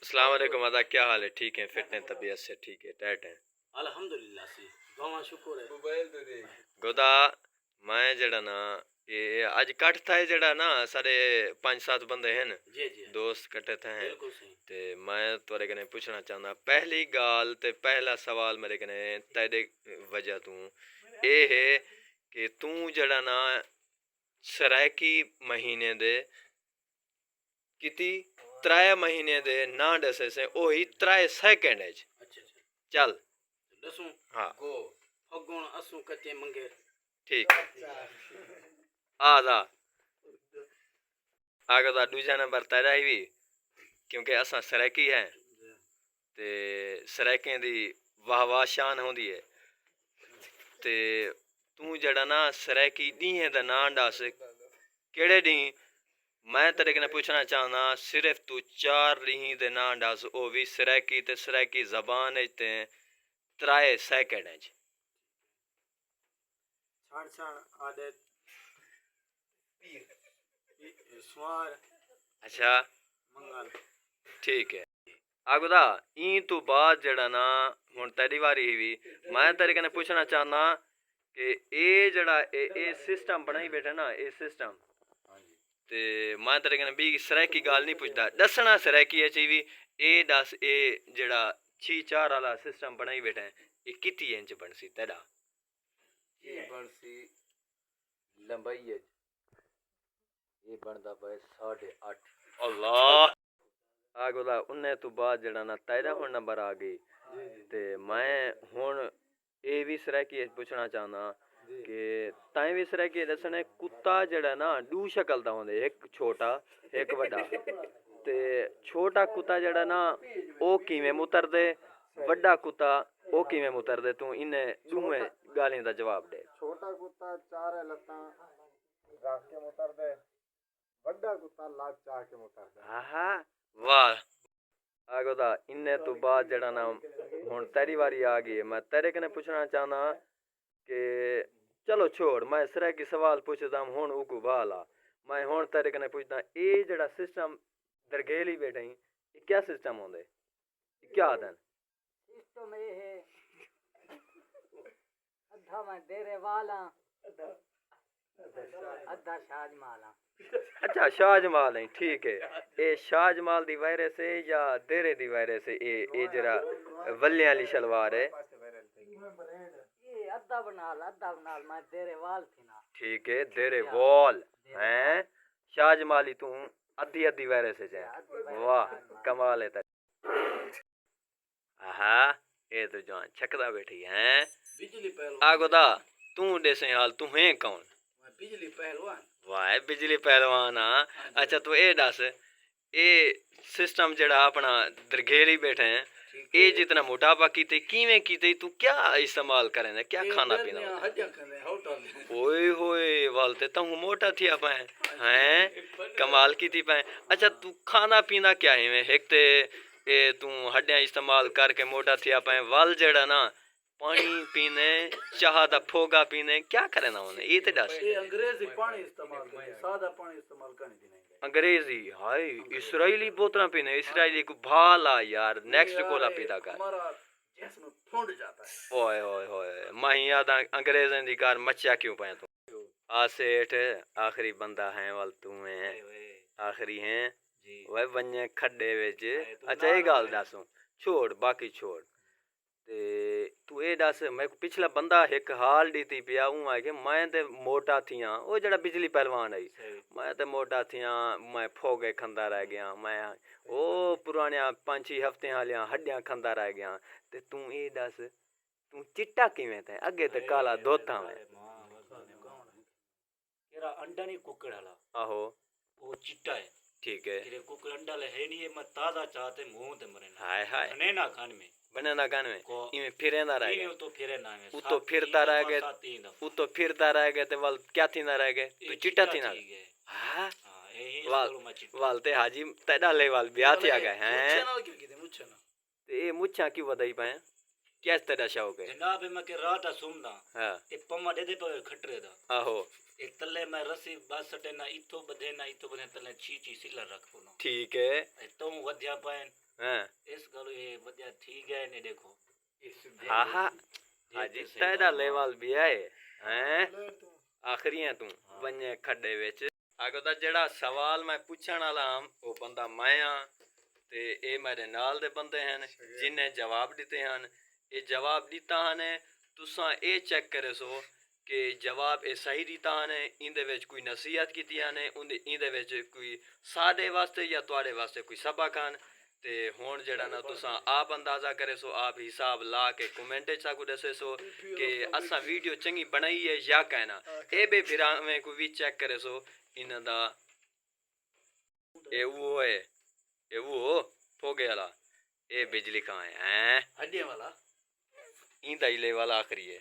अस्सलाम वालेकुम अदा, क्या हाल है? ठीक है, फिट हैं, तबीयत से ठीक है, टाइट हैं अल्हम्दुलिल्लाह सी गवा शुक्र है। गोदा मैं जड़ा ना ये आज कट था जड़ा ना सारे 5-7 बंदे हैं जी जी दोस्त कट्ठे थे हैं बिल्कुल सही। ते मैं तोरे कने पूछना चाहना पहली गाल ते पहला सवाल मेरे कने तेरे वजह तू ये है कि तू जड़ा ना सरायकी महीने दे किती 3 महीने दे ना दसे से ओही 3 सेकंड है अच्छा अच्छा चल दसूं हाँ गो फगुण असू कच्चे मंगेर। ठीक आदा आगे दा दूजा नंबर तेरा ही भी क्योंकि असा सराकी है ते सराकें दी वाह वाह शान होंदी है ते तू जड़ा ना सराकी दी दा नां दस केड़े दी मैं तेरे कने पूछना चाहना सिर्फ तू 4 दी दे नां दस ओ भी सराकी ते सराकी जबान च ते 3 सेकंड च छाड़ छाड़ आदत स्वार अच्छा मंगल। ठीक है आगुदा ई तू बाद जड़ा ना हुन तेरी वारी ही भी मैं तेरे कने पूछना चाहना कि ए जड़ा ए सिस्टम बनाई बैठे ना ए सिस्टम ते मैं तेरे कने भी सराकी गाल नहीं पूछदा दसना सराकी च भी ए दस ए जड़ा 6-4 वाला सिस्टम बनाई बैठे ए कितनी इंच बनसी तेरा ये बनसी लंबाई है ये बनदा पे 8.5 अल्लाह आगोला उन्ने तो बाद जड़ा ना तेरा हुन नंबर आ गई ते मैं हुन ए भी सराकी पूछना चाहना कि ताई भी सराकी दसने कुत्ता जड़ा ना दू शक्ल दा होंदे एक छोटा एक बड़ा ते छोटा कुत्ता जड़ा ना ओ किवें मुतरदे बड़ा कुत्ता ओ किवें मुतरदे तू इन्ने दूवें गालियां दा जवाब दे छोटा कुत्ता चार लत्तां रख के मुतर दे बड़ा कुत्ता लात चाह के मुतर दे आहा वाह आगोदा इन्ने तो बाद जड़ा ना हुन तेरी वारी आ गई मैं तेरे कने पूछना चाहना कि चलो छोड़ मैं सरा की सवाल पूछदा हुन उकू बाला मैं हुन तेरे कने पूछदा ए जड़ा सिस्टम दरगेली बैठे ये क्या सिस्टम होंदे क्या आदन सिस्टम ये है अद्धा मैं डेरे वाला अद्धा शाजमाला। अच्छा शाहजमाल है ठीक है ए शाहजमाल दी वजह से या देरे दी वजह से ए जरा वल्ले वाली शलवार है ये अद्धा बनाल मैं डेरे वाल थी ना। ठीक है देरे वॉल हैं शाहजमाली तू अद्धी अद्धी वजह से जाए वाह कमाल है तेरी आहा ये तो जान छकदा बैठी हैं बिजली पहलवान आगोदा तू देसे हाल तू है कौन मैं बिजली पहलवान। वाह बिजली पहलवान आ अच्छा तू ए दस ए सिस्टम जड़ा अपना दरगेरी बैठे हैं ए जितना मोटापा कीते किवें कीते तू क्या इस्तेमाल करें क्या खाना पीना हड्डियां खाने होटल ओए होए वालते तू मोटा थिया पाए हैं कमाल की थी पाए अच्छा तू खाना पीना क्या है एक ते ए तू हड्डियां इस्तेमाल करके मोटा थिया पाए वाल जड़ा ना पानी पीने चाह दा फोगा पीने क्या करना उन्हें ये ते दस ये अंग्रेजी पानी इस्तेमाल करते सादा पानी इस्तेमाल करने की नहीं। अंग्रेजी हाय इसराइली बोतल पीने इसराइली को भाला यार नेक्स्ट कोला पीता कर हमारा जिस्म फूंड जाता है। ओए ओए ओए मैं याद अंग्रेजन दी कार मच्छा क्यों पाए तू आ सेठ आखिरी बंदा है वाल तू है आखिरी हैं वह बन्ने खड्डे विच अच्छा ये गाल दसू छोड़ बाकी छोड़ ते तू ए दस मैं पिछला बंदा एक हाल दी पिया हूं आ के मैं ते मोटा थियां ओ जड़ा बिजली पहलवान आई मैं ते मोटा थियां मैं फोगे खंदा रह गया मैं ओ पुराने 5-6 हफ्ते हालियां हड्डियां खंदा रह गया ते तू ए दस तू चिट्टा किवें थे अगे ते काला धोता मैं केरा अंडा नहीं कुकड़ हला आहो वो चिट्टा है ठीक है तेरे कुकड़ अंडा ले है नहीं है मैं ताजा चाहते मुंह ते मरे ना हाय हाय ने ना खान में बनाना गान में को इवें फिरेंदा रह गया तो फिरे ना है उ तो फिरता रह गए उ तो फिरता रह गए ते वाल क्या थी ना रह गए तू चिट्टा थी ना हां यही वाल करो मैं चिट्टा वाल ते हाजी तेडा ले वाल ब्याह थी आ गए हैं चैनल क्यों कीते मुझे ना ते ए मुच्छा क्यों वधाई पाए क्या तेरा शौक है जनाब मैं के रात सुमदा हां ए पम्मा दे पर खटरे दा आहो ए तले मैं रस्सी बस सटे ना इतो बधे ना इतो बधे तले छी छी सिला रख पुनो ठीक है ए तो वध्या पाए ਹਾਂ ਇਸ ਗੱਲ ਇਹ ਵਧੀਆ ਠੀਕ ਹੈ ਨੇ ਦੇਖੋ ਆਹਾ ਅਜੀ ਤੇਰਾ ਲੈਵਲ ਵੀ ਹੈ ਆਖਰੀਆਂ ਤੂੰ ਵੰਨੇ ਖੱਡੇ ਵਿੱਚ ਅਗੋ ਦਾ ਜਿਹੜਾ ਸਵਾਲ ਮੈਂ ਪੁੱਛਣ ਵਾਲਾ ਹਾਂ ਉਹ ਬੰਦਾ ਮੈਂ ਆ ਤੇ ਇਹ ਮੇਰੇ ਨਾਲ ਦੇ ਬੰਦੇ ਹਨ ਜਿਨ੍ਹਾਂ ਜਵਾਬ ਦਿੱਤੇ ਹਨ ਇਹ ਜਵਾਬ ਦਿੱਤਾ ਹਨ ਤੁਸਾਂ ਇਹ ਚੈੱਕ ਕਰੇ ਸੋ ਕਿ ਜਵਾਬ ਇਹ ਸਹੀ ਦਿੱਤਾ ਹਨ ਇਹਦੇ ਵਿੱਚ ਕੋਈ ਨਸੀਹਤ ਕੀਤੀਆਂ ਨੇ ਇਹਦੇ ਵਿੱਚ ਕੋਈ ਸਾਡੇ ਵਾਸਤੇ ਜਾਂ ਤੁਹਾਡੇ ਵਾਸਤੇ ਕੋਈ ਸਬਕ ਹਨ ਤੇ ਹੁਣ ਜਿਹੜਾ ਨਾ तुसां आप अंदाज़ा करे सो आप हिसाब ला के कमेंट साकू दसे सो कि असा वीडियो चंगी बनाई है या कहना ए बे फिर में को भी चेक करे सो इन दा ए वो है ए वो फोगे वाला ए बिजली का है हड्डियां वाला इंदा ही ले वाला आखरी है